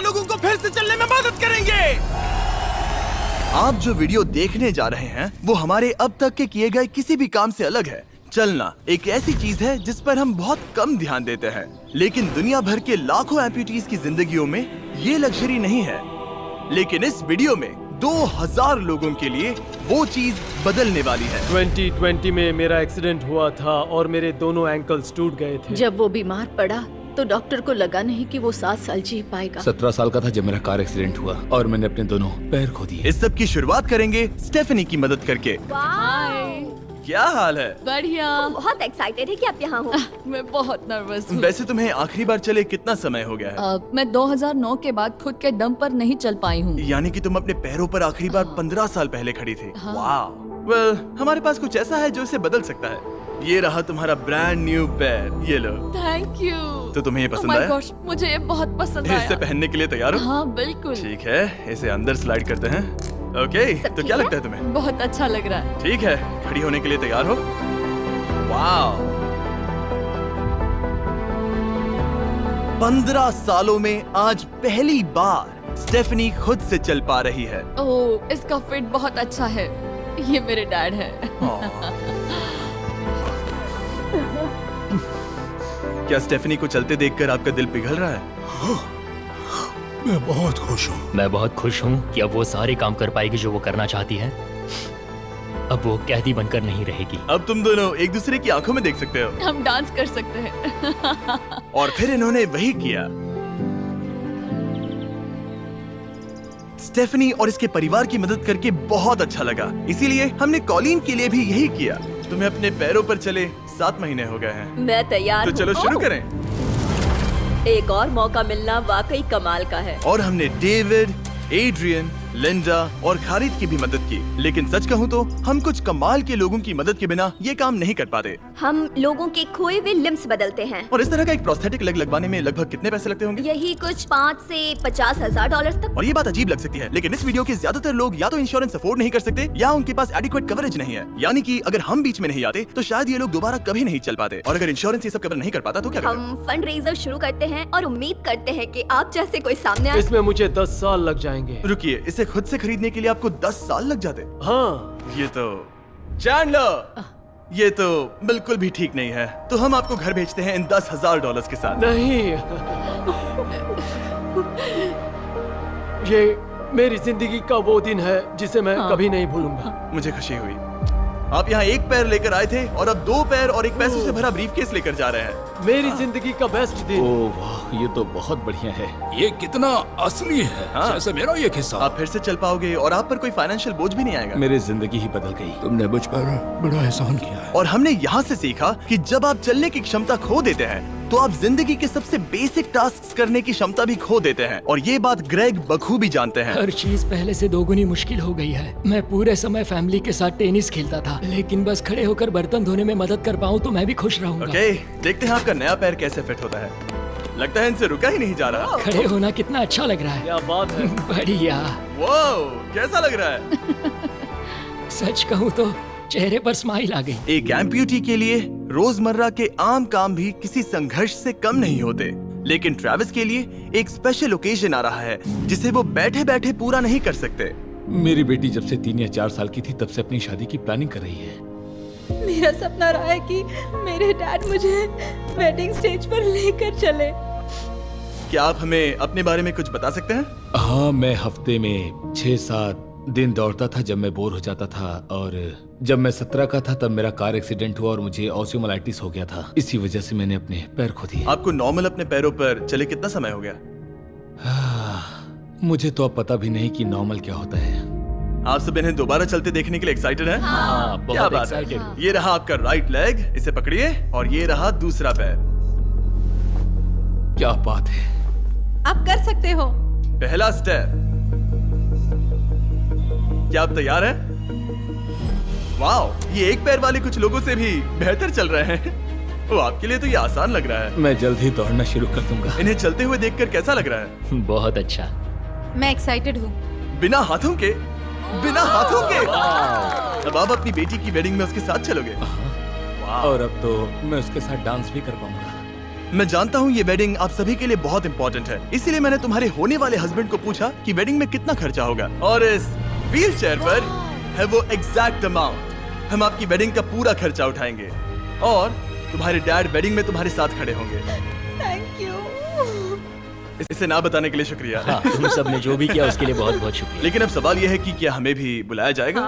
लोगों को फिर से चलने में मदद करेंगे। आप जो वीडियो देखने जा रहे हैं वो हमारे अब तक के किए गए किसी भी काम से अलग है। चलना एक ऐसी चीज है जिस पर हम बहुत कम ध्यान देते हैं, लेकिन दुनिया भर के लाखों एम्पुटीज की जिंदगियों में ये लग्जरी नहीं है। लेकिन इस वीडियो में 2000 लोगों के लिए वो चीज बदलने वाली है। 2020 में मेरा एक्सीडेंट हुआ था और मेरे दोनों एंकल्स टूट गए थे। जब वो बीमार पड़ा तो डॉक्टर को लगा नहीं कि वो 7 साल जी पाएगा। 17 साल का था जब मेरा कार एक्सीडेंट हुआ और मैंने अपने दोनों पैर खो दिए। इस सब की शुरुआत करेंगे स्टेफनी की मदद करके। क्या हाल है? बढ़िया। बहुत एक्साइटेड है कि आप यहाँ हो। मैं बहुत नर्वस हूँ। वैसे तुम्हें आखिरी बार चले कितना समय हो गया है? मैं 2009 के बाद खुद के दम पर नहीं चल पाई हूँ। यानी कि तुम अपने पैरों पर आखिरी बार 15 साल पहले खड़ी थी। वाह। वेल, हमारे पास कुछ ऐसा है जो इसे बदल सकता है। ये रहा तुम्हारा ब्रांड न्यू पैर, ये लो। Thank you. तो तुम्हें ये पसंद Oh my आया? gosh, मुझे ये बहुत पसंद आया। इसे पहनने के लिए तैयार हो? हाँ बिल्कुल। ठीक है, इसे अंदर स्लाइड करते हैं। ओके, तो क्या लगता है तुम्हें? बहुत अच्छा लग रहा है। ठीक है, खड़ी होने के लिए तैयार हो? वाह। 15 सालों में आज पहली बार स्टेफनी खुद से चल पा रही है। ओह, इसका फिट बहुत अच्छा है। ये मेरे डैड है। क्या स्टेफनी को चलते देखकर आपका दिल पिघल रहा है? मैं बहुत खुश हूँ। मैं बहुत खुश हूँ कि अब वो सारे काम कर पाएगी जो वो करना चाहती है। अब वो कैदी बनकर नहीं रहेगी। अब तुम दोनों एक दूसरे की आंखों में देख सकते हो। हम डांस कर सकते हैं। और फिर इन्होंने वही किया। स्टेफनी और इसके परिवार की मदद करके बहुत अच्छा लगा, इसीलिए हमने कॉलिन के लिए भी यही किया। तुम्हें अपने पैरों पर चले 7 महीने हो गए हैं। मैं तैयार तो हूँ। चलो शुरू करें। एक और मौका मिलना वाकई कमाल का है। और हमने डेविड, एड्रियन, लिंडा और खालिद की भी मदद की। लेकिन सच कहूँ तो हम कुछ कमाल के लोगों की मदद के बिना ये काम नहीं कर पाते। हम लोगों के खोए हुए लिम्स बदलते हैं। और इस तरह का एक प्रोस्थेटिक लेग लगवाने में लगभग कितने पैसे लगते होंगे? यही कुछ 5 से 50 हजार डॉलर तक। और ये बात अजीब लग सकती है, लेकिन इस वीडियो के ज्यादातर लोग या तो इंश्योरेंस अफोर्ड नहीं कर सकते या उनके पास एडिक्वेट कवरेज नहीं है। यानी कि अगर हम बीच में नहीं आते तो शायद ये लोग दोबारा कभी नहीं चल पाते। और अगर इंश्योरेंस ये सब कवर नहीं कर पाता तो क्या करें? हम फंड रेजर शुरू करते हैं और उम्मीद करते हैं कि आप जैसे कोई सामने आए। इसमें मुझे 10 साल लग जाएंगे। रुकिए, इसे खुद से खरीदने के लिए आपको 10 साल लग जाते? हाँ। ये तो चैंडलर, ये तो बिल्कुल भी ठीक नहीं है। तो हम आपको घर भेजते हैं इन $10,000 के साथ। नहीं। ये मेरी जिंदगी का वो दिन है जिसे मैं कभी नहीं भूलूंगा। मुझे खुशी हुई। आप यहाँ एक पैर लेकर आए थे और अब 2 पैर और एक पैसों से भरा ब्रीफकेस लेकर जा रहे हैं। मेरी जिंदगी का बेस्ट दिन। ओह वाह, ये तो बहुत बढ़िया है। ये कितना असली है। हाँ। जैसे मेरा ये हिस्सा। आप फिर से चल पाओगे और आप पर कोई फाइनेंशियल बोझ भी नहीं आएगा। मेरी जिंदगी ही बदल गई। तुमने मुझ पर बड़ा एहसान किया है। और हमने यहाँ से सीखा कि जब आप चलने की क्षमता खो देते हैं तो आप जिंदगी के सबसे बेसिक टास्क करने की क्षमता भी खो देते हैं। और ये बात ग्रेग बखूबी जानते हैं। हर चीज पहले से दोगुनी मुश्किल हो गई है। मैं पूरे समय फैमिली के साथ टेनिस खेलता था, लेकिन बस खड़े होकर बर्तन धोने में मदद कर पाऊँ तो मैं भी खुश रहूंगा। ओके, देखते हैं आपका नया पैर कैसे फिट होता है। लगता है इनसे रुका ही नहीं जा रहा। खड़े होना कितना अच्छा लग रहा है। क्या बात है। बढ़िया। वाओ, कैसा लग रहा है? सच कहूँ तो चेहरे पर स्माइल आ गई। एक एम्प्यूटी के लिए रोजमर्रा के आम काम भी किसी संघर्ष से कम नहीं होते, लेकिन ट्रेविस के लिए एक स्पेशल ओकेजन आ रहा है जिसे वो बैठे बैठे पूरा नहीं कर सकते। मेरी बेटी जब से 3 या 4 साल की थी तब से अपनी शादी की प्लानिंग कर रही है। मेरा सपना रहा है कि मेरे डैड मुझे वेडिंग स्टेज पर लेकर चले। क्या आप हमें अपने बारे में कुछ बता सकते हैं? हाँ, मैं हफ्ते में 6-7 दिन दौड़ता था जब मैं बोर हो जाता था। और जब मैं 17 का था तब मेरा कार एक्सीडेंट हुआ और मुझे ऑस्टियोमाइलाइटिस हो गया था। इसी वजह से मैंने अपने पैर खो दिए। आपको नॉर्मल अपने पैरों पर चले कितना समय हो गया? मुझे तो अब पता भी नहीं कि नॉर्मल क्या होता है। आप सब इन्हें दोबारा चलते देखने के लिए एक्साइटेड हैं? हाँ, क्या बहुत बात है। एक्साइटेड। ये रहा आपका राइट लेग, इसे पकड़िए। और ये रहा दूसरा पैर। क्या बात है। आप कर सकते हो। पहला स्टेप। क्या आप तैयार हैं? वाओ, ये एक पैर वाले कुछ लोगों से भी बेहतर चल रहे हैं। वो आपके लिए तो ये आसान लग रहा है। मैं जल्द ही दौड़ना शुरू कर दूंगा। इन्हें चलते हुए देखकर कैसा लग रहा है? बहुत अच्छा। मैं एक्साइटेड हूँ। बिना हाथों के? बिना हाथों के? अब आप अपनी बेटी की वेडिंग में उसके साथ चलोगे? और अब तो मैं उसके साथ डांस भी कर पाऊंगा। मैं जानता हूँ ये वेडिंग आप सभी के लिए बहुत इंपॉर्टेंट है, इसीलिए मैंने तुम्हारे होने वाले हस्बैंड को पूछा कि वेडिंग में कितना खर्चा होगा, और इस व्हील चेयर पर है वो एग्जैक्ट अमाउंट। हम आपकी वेडिंग का पूरा खर्चा उठाएंगे और तुम्हारे डैड वेडिंग में तुम्हारे साथ खड़े होंगे। Thank you. इसे ना बताने के लिए शुक्रिया। हाँ, तुम सब ने जो भी किया उसके लिए बहुत बहुत शुक्रिया। लेकिन अब सवाल यह है कि क्या हमें भी बुलाया जाएगा?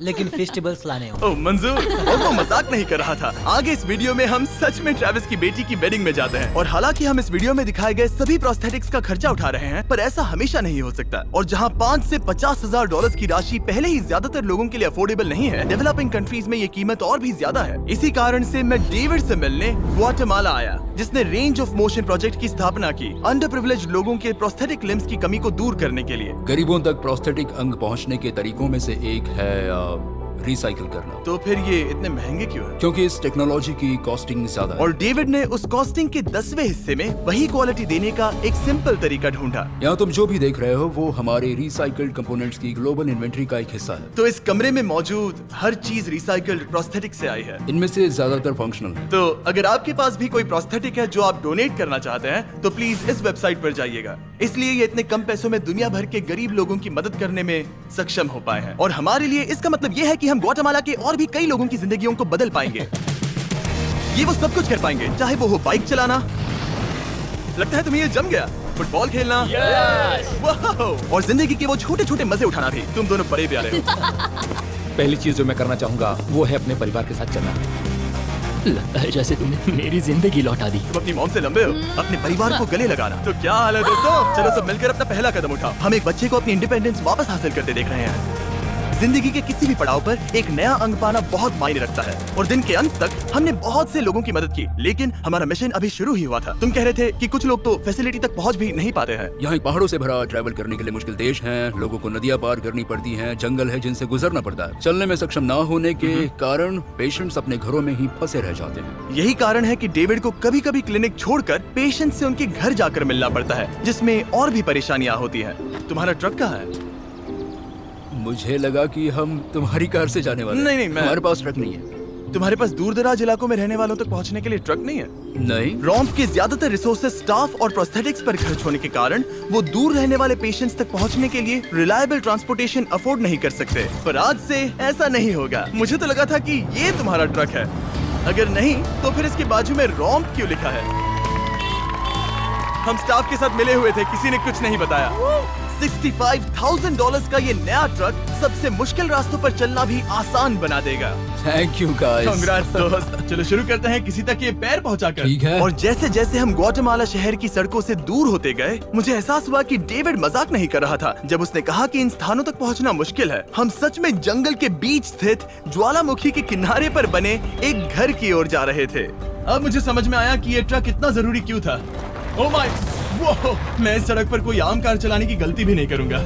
लेकिन फेस्टिवल्स लाने हो। ओह मंजूर, और वो मजाक नहीं कर रहा था। आगे इस वीडियो में हम सच में ट्रेविस की बेटी की वेडिंग में जाते हैं, और हालांकि हम इस वीडियो में दिखाए गए सभी प्रोस्थेटिक्स का खर्चा उठा रहे हैं, पर ऐसा हमेशा नहीं हो सकता। और जहां 5 से 50,000 डॉलर की राशि पहले ही ज्यादातर लोगों के लिए अफोर्डेबल नहीं है, डेवलपिंग कंट्रीज में ये कीमत और भी ज्यादा है। इसी कारण से मैं डेविड से मिलने ग्वाटेमाला आया, जिसने रेंज ऑफ मोशन प्रोजेक्ट की स्थापना की अंडर प्रिविलेज्ड लोगों के प्रोस्थेटिक लिम्स की कमी को दूर करने के लिए। गरीबों तक प्रोस्थेटिक अंग पहुंचने के तरीकों में से एक है रिसाइकिल करना। तो फिर ये इतने महंगे क्यों है? क्योंकि इस टेक्नोलॉजी की कॉस्टिंग ज्यादा है। और डेविड ने उस कॉस्टिंग के 10वें हिस्से में वही क्वालिटी देने का एक सिंपल तरीका ढूंढा। यहाँ तुम जो भी देख रहे हो वो हमारे रिसाइकल्ड कंपोनेंट्स की ग्लोबल इन्वेंट्री का एक हिस्सा है। तो इस कमरे में मौजूद हर चीज रिसाइकल्ड प्रोस्थेटिक से आई है। इनमें से ज्यादातर फंक्शनल है। तो अगर आपके पास भी कोई प्रोस्थेटिक है जो आप डोनेट करना चाहते हैं, तो प्लीज इस वेबसाइट पर जाइएगा। इसलिए ये इतने कम पैसों में दुनिया भर के गरीब लोगों की मदद करने में सक्षम हो पाए हैं। और हमारे लिए इसका मतलब ये है कि हम ग्वाटेमाला के और भी कई लोगों की जिंदगियों को बदल पाएंगे। ये वो सब कुछ कर पाएंगे, चाहे वो हो बाइक चलाना, लगता है तुम्हें ये जम गया, फुटबॉल खेलना, वाओ, और जिंदगी के वो छोटे छोटे मजे उठाना भी। तुम दोनों बड़े प्यारे हो। पहली चीज जो मैं करना चाहूंगा वो है अपने परिवार के साथ चलना। लगता है जैसे तुमने मेरी जिंदगी लौटा दी। तुम अपनी मॉम से लंबे हो, अपने परिवार को गले लगाना। तो क्या हाल है दोस्तों, चलो सब मिलकर अपना पहला कदम उठाओ। हम एक बच्चे को अपनी इंडिपेंडेंस वापस हासिल करते देख रहे हैं। जिंदगी के किसी भी पड़ाव पर एक नया अंग पाना बहुत मायने रखता है, और दिन के अंत तक हमने बहुत से लोगों की मदद की, लेकिन हमारा मिशन अभी शुरू ही हुआ था। तुम कह रहे थे कि कुछ लोग तो फैसिलिटी तक पहुंच भी नहीं पाते हैं। यहाँ एक पहाड़ों से भरा ट्रैवल करने के लिए मुश्किल देश है, लोगों को नदियाँ पार करनी पड़ती हैं, जंगल है जिनसे गुजरना पड़ता है। चलने में सक्षम ना होने के कारण पेशेंट्स अपने घरों में ही फंसे रह जाते हैं। यही कारण है कि डेविड को कभी कभी क्लिनिक छोड़कर पेशेंट से उनके घर जाकर मिलना पड़ता है, जिसमें और भी परेशानियां होती हैं। तुम्हारा ट्रक कहाँ है? मुझे लगा कि हम तुम्हारी कार से जाने वाले हैं। नहीं, हमारे पास ट्रक नहीं है। तुम्हारे पास दूर दराज इलाकों में रहने वालों तक पहुंचने के लिए ट्रक नहीं है? नहीं। रॉम्प के ज्यादातर रिसोर्सेज स्टाफ और प्रोस्थेटिक्स पर खर्च होने के कारण वो दूर रहने वाले पेशेंट्स तक पहुंचने के लिए रिलायबल ट्रांसपोर्टेशन अफोर्ड नहीं कर सकते। पर आज से ऐसा नहीं होगा। मुझे तो लगा था कि ये तुम्हारा ट्रक है, अगर नहीं तो फिर इसके बाजू में रॉम्प क्यों लिखा है? हम स्टाफ के साथ मिले हुए थे, किसी ने कुछ नहीं बताया। $65,000 का ये नया ट्रक सबसे मुश्किल रास्तों पर चलना भी आसान बना देगा। Thank you guys. कांग्रेट्स दोस्त। चलो शुरू करते हैं किसी तक ये पैर पहुंचाकर। ठीक है। और जैसे जैसे हम ग्वाटेमाला शहर की सड़कों से दूर होते गए, मुझे एहसास हुआ कि डेविड मजाक नहीं कर रहा था जब उसने कहा कि इन स्थानों तक पहुंचना मुश्किल है। हम सच में जंगल के बीच स्थित ज्वालामुखी के किनारे पर बने एक घर की ओर जा रहे थे। अब मुझे समझ में आया कि ये ट्रक इतना जरूरी क्यों था। ओह माय, वो मैं इस सड़क पर कोई आम कार चलाने की गलती भी नहीं करूंगा।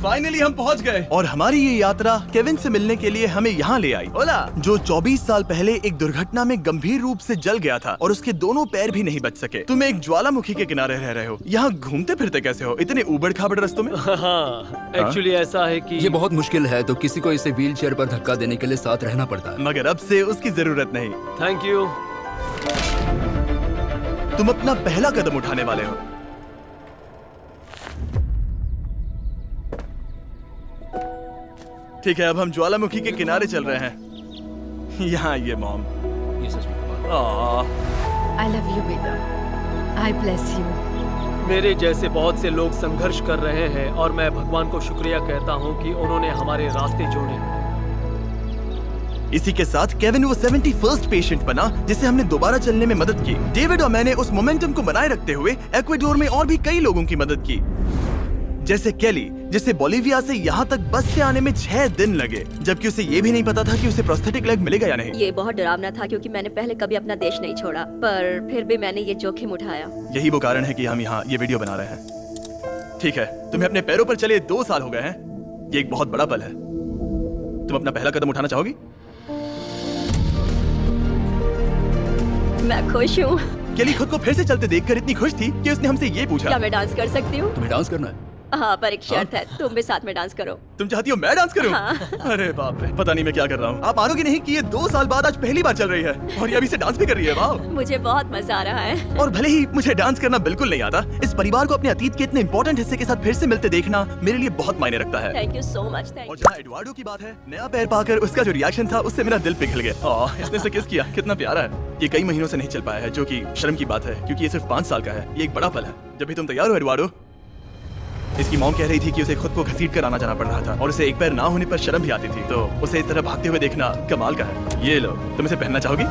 फाइनली हम पहुंच गए, और हमारी ये यात्रा केविन से मिलने के लिए हमें यहाँ ले आई। ओला, जो 24 साल पहले एक दुर्घटना में गंभीर रूप से जल गया था और उसके दोनों पैर भी नहीं बच सके। तुम एक ज्वालामुखी के किनारे रह रहे हो, यहाँ घूमते फिरते कैसे हो इतने उबड़ खाबड़ रास्तों में? हाँ, एक्चुअली ऐसा है कि ये बहुत मुश्किल है, तो किसी को इसे व्हील चेयर पर धक्का देने के लिए साथ रहना पड़ता है। मगर अब से उसकी जरूरत नहीं। Thank you. तुम अपना पहला कदम उठाने वाले हो। ठीक है, अब हम ज्वालामुखी के किनारे चल रहे हैं। यहाँ आइए मॉम। ये सच में कमाल है। आई लव यू बेटा। आई ब्लेस यू। मेरे जैसे बहुत से लोग संघर्ष कर रहे हैं, और मैं भगवान को शुक्रिया कहता हूँ कि उन्होंने हमारे रास्ते जोड़े। इसी के साथ केविन वो 71st पेशेंट बना जिसे हमने दोबारा चलने में मदद की। डेविड और मैंने उस मोमेंटम को बनाए रखते हुए एक्वाडोर में और भी कई लोगों की मदद की, जैसे केली, जिसे बोलिविया से यहाँ तक बस से आने में 6 दिन लगे, जबकि उसे ये भी नहीं पता था कि उसे प्रोस्थेटिक लेग मिलेगा या नहीं। ये बहुत डरावना था क्योंकि मैंने पहले कभी अपना देश नहीं छोड़ा, पर फिर भी मैंने ये जोखिम उठाया। यही वो कारण है कि हम यहाँ ये वीडियो बना रहे हैं। ठीक है, तुम्हें अपने पैरों पर चले 2 साल हो गए हैं। ये एक बहुत बड़ा पल है। तुम अपना पहला कदम उठाना चाहोगी? मैं खुश हूँ। केली खुद को फिर से चलते देखकर इतनी खुश थी कि उसने हमसे ये पूछा, क्या मैं डांस कर सकती हूँ? तुम्हें डांस करना है? हाँ, पर एक शर्त है, तुम भी साथ में डांस करो। तुम चाहती हो मैं डांस करूं? अरे बाप रे, पता नहीं मैं क्या कर रहा हूँ। आप मानोगे नहीं कि ये 2 साल बाद आज पहली बार चल रही है और ये अभी से डांस भी कर रही है। वाह! मुझे बहुत मजा आ रहा है। और भले ही मुझे डांस करना बिल्कुल नहीं आता, इस परिवार को अपने अतीत के इतने इंपॉर्टेंट हिस्से के साथ फिर से मिलते देखना मेरे लिए बहुत मायने रखता है। Thank you so much. Thank और जहाँ एडवार्डो की बात है, नया पैर पाकर उसका जो रिएक्शन था उससे मेरा दिल पिघल गया। इसने से किस किया, कितना प्यारा है। ये कई महीनों से नहीं चल पाया है, जो कि शर्म की बात है क्योंकि ये सिर्फ 5 साल का है। ये एक बड़ा पल है। जब भी तुम तैयार हो एडवार्डो। इसकी मॉम कह रही थी कि उसे खुद को घसीट कर आना जाना पड़ रहा था और उसे एक पैर ना होने पर शर्म भी आती थी, तो उसे इस तरह भागते हुए देखना कमाल का है। ये लो, तुम इसे पहनना चाहोगी?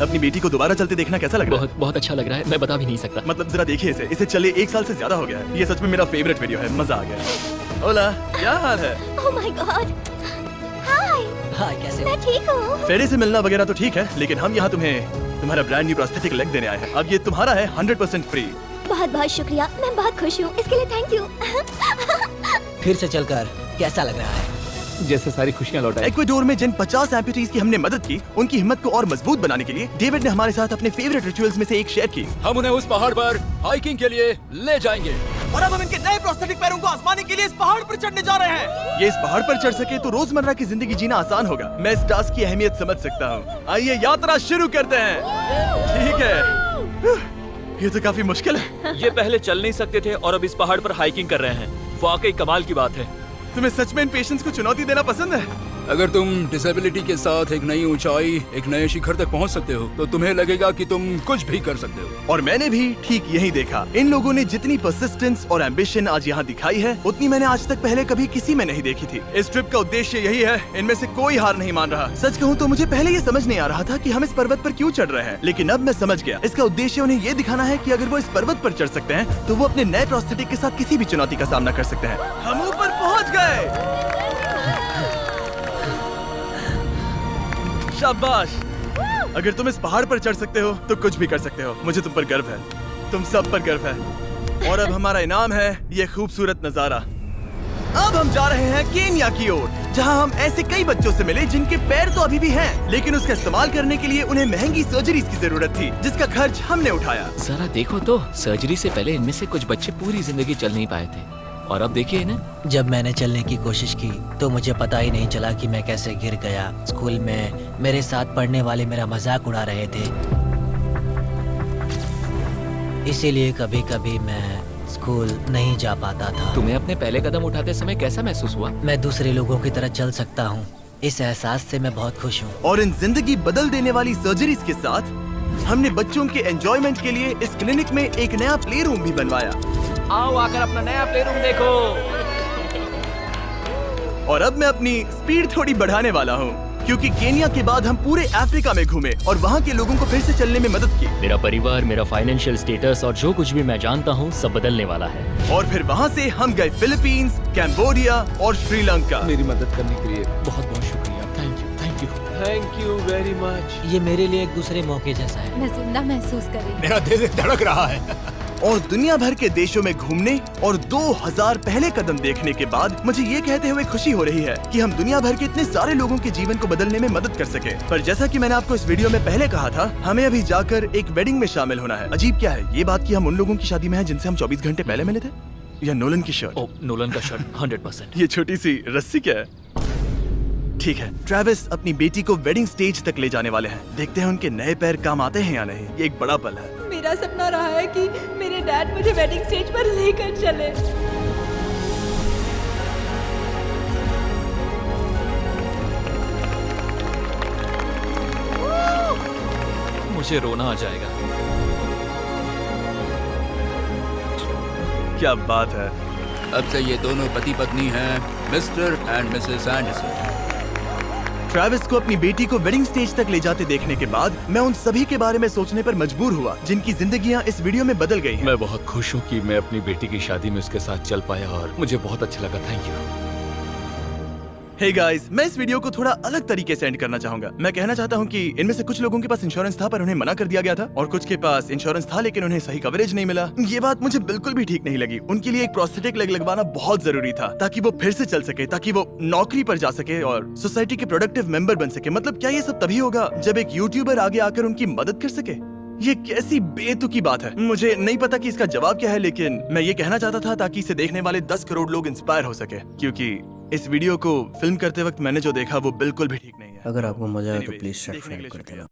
अपनी बेटी को दोबारा चलते देखना कैसा लग रहा है? बहुत अच्छा लग रहा है, मैं बता भी नहीं सकता। मतलब जरा देखिए इसे चले 1 साल से ज्यादा हो गया है। ये सच में मेरा फेवरेट वीडियो है, मजा आ गया। ओला, क्या हाल है? ओह माय गॉड, हाय। हाँ, कैसे हो? मैं ठीक हूँ। फेरे से मिलना वगैरह तो ठीक है, लेकिन हम यहाँ तुम्हें तुम्हारा ब्रांड न्यू प्रोस्थेटिक लेग देने आए हैं। अब ये तुम्हारा है 100% फ्री। बहुत बहुत शुक्रिया, मैं बहुत खुश हूँ, इसके लिए थैंक यू। फिर से चलकर कैसा लग रहा है? जैसे सारी खुशियाँ लौट आई। इक्वाडोर में जिन 50 एम्पुटीज की हमने मदद की, उनकी हिम्मत को और मजबूत बनाने के लिए डेविड ने हमारे साथ अपने फेवरेट रिचुअल्स में से एक शेयर की। हम उन्हें उस पहाड़ पर हाइकिंग के लिए ले जाएंगे। और अब हम इनके नए प्रोस्थेटिक पैरों को आजमाने के लिए इस पहाड़ पर चढ़ने जा रहे हैं। ये इस पहाड़ पर चढ़ सके तो रोजमर्रा की जिंदगी जीना आसान होगा। मैं इस टास्क की अहमियत समझ सकता हूँ। आइए यात्रा शुरू करते हैं। ठीक है, ये तो काफी मुश्किल है। ये पहले चल नहीं सकते थे और अब इस पहाड़ पर हाइकिंग कर रहे हैं। वाकई कमाल की बात है। तुम्हें सच में इन पेशेंट्स को चुनौती देना पसंद है? अगर तुम डिसेबिलिटी के साथ एक नई ऊंचाई, एक नए शिखर तक पहुंच सकते हो, तो तुम्हें लगेगा कि तुम कुछ भी कर सकते हो। और मैंने भी ठीक यही देखा। इन लोगों ने जितनी परसिस्टेंस और एम्बिशन आज यहाँ दिखाई है, उतनी मैंने आज तक पहले कभी किसी में नहीं देखी थी। इस ट्रिप का उद्देश्य यही है, इनमें से कोई हार नहीं मान रहा। सच कहूँ तो मुझे पहले ये समझ नहीं आ रहा था कि हम इस पर्वत पर क्यों चढ़ रहे हैं, लेकिन अब मैं समझ गया। इसका उद्देश्य उन्हें ये दिखाना है कि अगर वो इस पर्वत पर चढ़ सकते हैं, तो वो अपने नए प्रोस्थेटिक के साथ किसी भी चुनौती का सामना कर सकते हैं। हम ऊपर पहुँच गए। शाबाश! अगर तुम इस पहाड़ पर चढ़ सकते हो तो कुछ भी कर सकते हो। मुझे तुम पर गर्व है, तुम सब पर गर्व है। और अब हमारा इनाम है ये खूबसूरत नजारा। अब हम जा रहे हैं केन्या की ओर, जहां हम ऐसे कई बच्चों से मिले जिनके पैर तो अभी भी हैं, लेकिन उसका इस्तेमाल करने के लिए उन्हें महंगी सर्जरीज की जरूरत थी, जिसका खर्च हमने उठाया। जरा देखो तो, सर्जरी से पहले इनमें से कुछ बच्चे पूरी जिंदगी चल नहीं पाए थे, और अब देखिए इन्हें। जब मैंने चलने की कोशिश की तो मुझे पता ही नहीं चला कि मैं कैसे गिर गया। स्कूल में मेरे साथ पढ़ने वाले मेरा मजाक उड़ा रहे थे, इसीलिए कभी कभी मैं स्कूल नहीं जा पाता था। तुम्हें अपने पहले कदम उठाते समय कैसा महसूस हुआ? मैं दूसरे लोगों की तरह चल सकता हूँ, इस एहसास से मैं बहुत खुश हूँ। और इन जिंदगी बदल देने वाली सर्जरीज के साथ हमने बच्चों के एंजॉयमेंट के लिए इस क्लिनिक में एक नया प्ले रूम भी बनवाया। आओ आकर अपना नया प्ले रूम देखो। और अब मैं अपनी स्पीड थोड़ी बढ़ाने वाला हूँ, क्योंकि केन्या के बाद हम पूरे अफ्रीका में घूमे और वहाँ के लोगों को फिर से चलने में मदद की। मेरा परिवार, मेरा फाइनेंशियल स्टेटस और जो कुछ भी मैं जानता हूँ सब बदलने वाला है। और फिर वहाँ से हम गए फिलीपींस, कैम्बोडिया और श्रीलंका। मेरी मदद करने के लिए बहुत बहुत शुक्रिया। Thank you, thank you. Thank you very much. ये मेरे लिए एक दूसरे मौके जैसा है। मैं जिंदा महसूस कर रही हूँ। मेरा दिल धड़क रहा है। और दुनिया भर के देशों में घूमने और 2000 पहले कदम देखने के बाद मुझे ये कहते हुए खुशी हो रही है कि हम दुनिया भर के इतने सारे लोगों के जीवन को बदलने में मदद कर सके। पर जैसा कि मैंने आपको इस वीडियो में पहले कहा था, हमें अभी जाकर एक वेडिंग में शामिल होना है। अजीब क्या है ये बात कि हम उन लोगों की शादी में हैं जिनसे हम 24 घंटे पहले मिले थे। या नोलन की शर्ट। ओ, नोलन का शर्ट 100%। ये छोटी सी रस्सी क्या है? ठीक है, ट्रेविस अपनी बेटी को वेडिंग स्टेज तक ले जाने वाले हैं। देखते हैं उनके नए पैर काम आते हैं या नहीं। ये एक बड़ा पल है। मेरा सपना रहा है कि मेरे डैड मुझे वेडिंग स्टेज पर लेकर चले। मुझे रोना आ जाएगा। क्या बात है। अब से ये दोनों पति पत्नी हैं, mister and Mrs Anderson. Travis को अपनी बेटी को वेडिंग स्टेज तक ले जाते देखने के बाद मैं उन सभी के बारे में सोचने पर मजबूर हुआ जिनकी जिंदगियां इस वीडियो में बदल गई हैं। मैं बहुत खुश हूँ कि मैं अपनी बेटी की शादी में उसके साथ चल पाया और मुझे बहुत अच्छा लगा। Thank you. हे गाइस, मैं इस वीडियो को थोड़ा अलग तरीके से एंड करना चाहूंगा। मैं कहना चाहता हूं कि इनमें से कुछ लोगों के पास इंश्योरेंस था पर उन्हें मना कर दिया गया था, और कुछ के पास इंश्योरेंस था लेकिन उन्हें सही कवरेज नहीं मिला। ये बात मुझे बिल्कुल भी ठीक नहीं लगी। उनके लिए एक प्रोस्थेटिक लेग लगवाना बहुत जरूरी था ताकि वो फिर से चल सके, ताकि वो नौकरी पर जा सके और सोसाइटी के प्रोडक्टिव मेंबर बन सके। मतलब क्या ये सब तभी होगा जब एक यूट्यूबर आगे आकर उनकी मदद कर सके? ये कैसी बेतुकी बात है। मुझे नहीं पता कि इसका जवाब क्या है, लेकिन मैं ये कहना चाहता था ताकि इसे देखने वाले 10 करोड़ लोग इंस्पायर हो सके, क्योंकि इस वीडियो को फिल्म करते वक्त मैंने जो देखा वो बिल्कुल भी ठीक नहीं है। अगर आपको मजा आया तो Anyways, प्लीज देखने के सब्सक्राइब लिए कर शुक्रिया। देना।